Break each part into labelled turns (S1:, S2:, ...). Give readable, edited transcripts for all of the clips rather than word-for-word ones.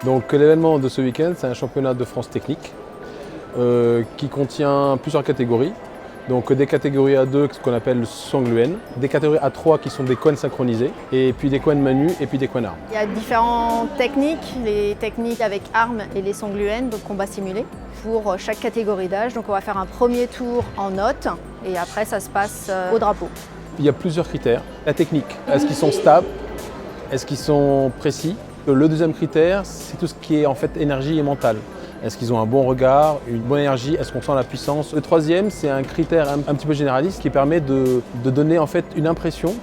S1: Donc l'événement de ce week-end, c'est un championnat de France technique qui contient plusieurs catégories. Donc des catégories A2, ce qu'on appelle Songluen, des catégories A3 qui sont des coins synchronisés, et puis des coins manu et puis des coins armes.
S2: Il y a différentes techniques, les techniques avec armes et les Songluen, donc combat simulé, pour chaque catégorie d'âge. Donc on va faire un premier tour en note et après ça se passe au drapeau.
S1: Il y a plusieurs critères. La technique, est-ce qu'ils sont stables? Est-ce qu'ils sont précis? Le deuxième critère, c'est tout ce qui est en fait énergie et mental. Est-ce qu'ils ont un bon regard, une bonne énergie? Est-ce qu'on sent la puissance? Le troisième, c'est un critère un petit peu généraliste qui permet de donner en fait une impression.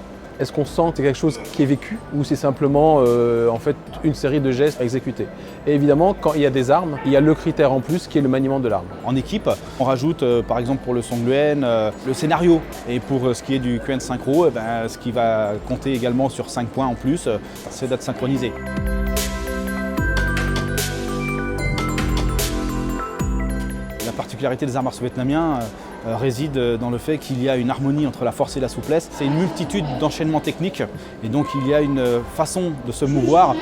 S1: Est-ce qu'on sent que c'est quelque chose qui est vécu ou c'est simplement en fait une série de gestes à exécuter? Et évidemment, quand il y a des armes, il y a le critère en plus qui est le maniement de l'arme.
S3: En équipe, on rajoute par exemple pour le Songluen le scénario. Et pour ce qui est du Quen synchro, ce qui va compter également sur 5 points en plus, c'est d'être synchronisé. La particularité des arts martiaux vietnamiens réside dans le fait qu'il y a une harmonie entre la force et la souplesse. C'est une multitude d'enchaînements techniques et donc il y a une façon de se mouvoir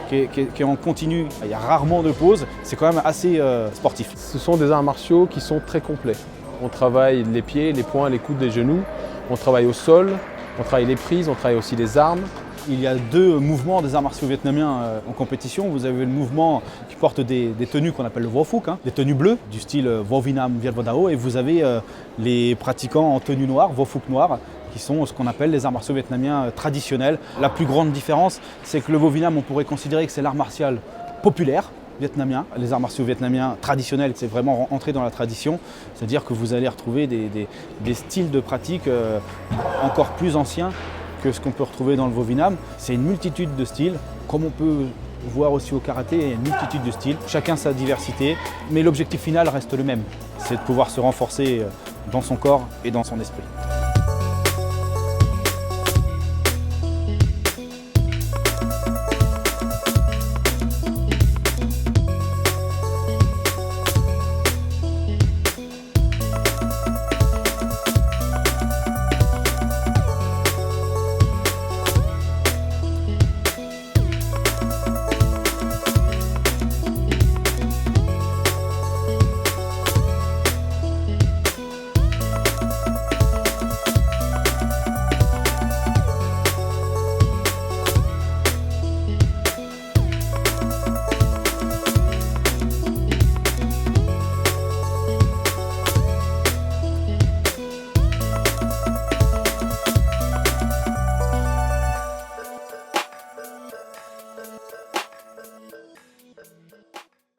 S3: qui est en continu. Il y a rarement de pause, c'est quand même assez sportif.
S1: Ce sont des arts martiaux qui sont très complets. On travaille les pieds, les poings, les coudes, les genoux, on travaille au sol, on travaille les prises, on travaille aussi les armes.
S3: Il y a deux mouvements des arts martiaux vietnamiens en compétition. Vous avez le mouvement qui porte des tenues qu'on appelle le Vo Phuc, des tenues bleues du style Vo Vinam Viet Vo Dao, et vous avez les pratiquants en tenue noire, Vo Phuc noir, qui sont ce qu'on appelle les arts martiaux vietnamiens traditionnels. La plus grande différence, c'est que le Vo Vinam, on pourrait considérer que c'est l'art martial populaire vietnamien. Les arts martiaux vietnamiens traditionnels, c'est vraiment entrer dans la tradition, c'est-à-dire que vous allez retrouver des styles de pratique encore plus anciens que ce qu'on peut retrouver dans le Vo Vinam. C'est une multitude de styles, comme on peut voir aussi au karaté, il y a une multitude de styles, chacun sa diversité, mais l'objectif final reste le même, c'est de pouvoir se renforcer dans son corps et dans son esprit.